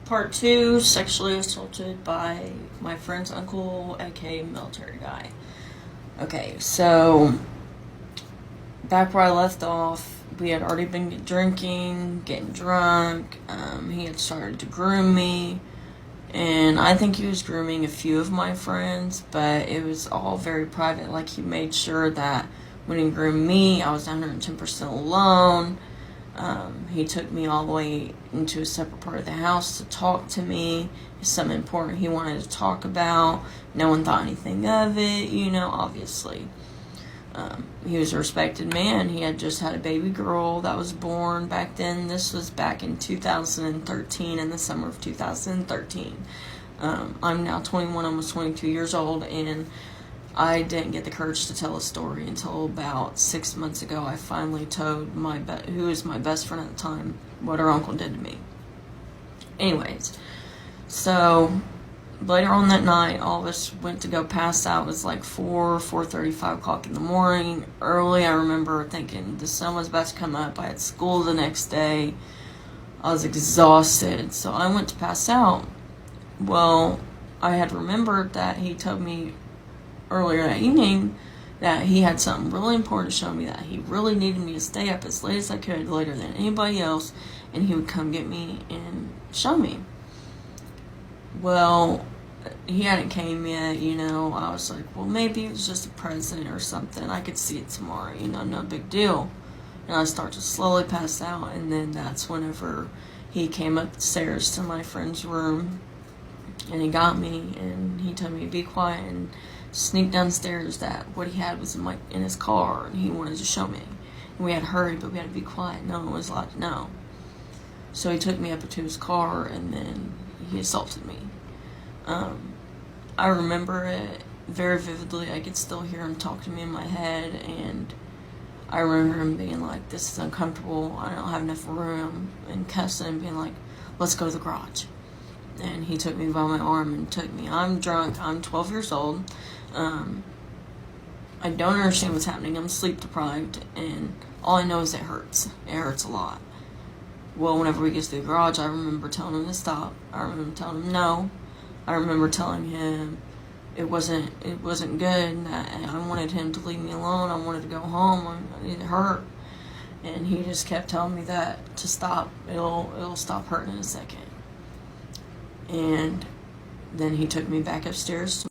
Part 2, sexually assaulted by my friend's uncle, aka military guy. Okay, so back where I left off, we had already been drinking, getting drunk. He had started to groom me, and I think he was grooming a few of my friends, but it was all very private. Like, he made sure that when he groomed me, I was 110% alone. He took me all the way into a separate part of the house to talk to me. It's something important he wanted to talk about. No one thought anything of it, obviously. He was a respected man. He had just had a baby girl that was born back then. This was back in 2013, in the summer of 2013. I'm now 21, almost 22 years old, and I didn't get the courage to tell a story until about 6 months ago. I finally told who was my best friend at the time, what her uncle did to me. Anyways, so later on that night, all of us went to go pass out. It was like 4:30, 5 o'clock in the morning. Early, I remember thinking the sun was about to come up. I had school the next day. I was exhausted, so I went to pass out. Well, I had remembered that he told me earlier that evening that he had something really important to show me, that he really needed me to stay up as late as I could, later than anybody else, and he would come get me and show me. Well, he hadn't came yet, I was like, well, maybe it was just a present or something. I could see it tomorrow, no big deal. And I start to slowly pass out, and then that's whenever he came up the stairs to my friend's room, and he got me, and he told me to be quiet and sneak downstairs, that what he had was in his car, and he wanted to show me. And we had hurried, but we had to be quiet. No one was allowed to know. So he took me up into his car, and then he assaulted me. I remember it very vividly. I could still hear him talk to me in my head, and I remember him being like, this is uncomfortable, I don't have enough room, and cussing and being like, let's go to the garage. And he took me by my arm and took me. I'm drunk. I'm 12 years old. I don't understand what's happening. I'm sleep deprived, and all I know is it hurts. It hurts a lot. Well, whenever we get to the garage, I remember telling him to stop. I remember telling him no. I remember telling him it wasn't good, that I wanted him to leave me alone. I wanted to go home. It hurt. And he just kept telling me that to stop. It'll stop hurting in a second. And then he took me back upstairs to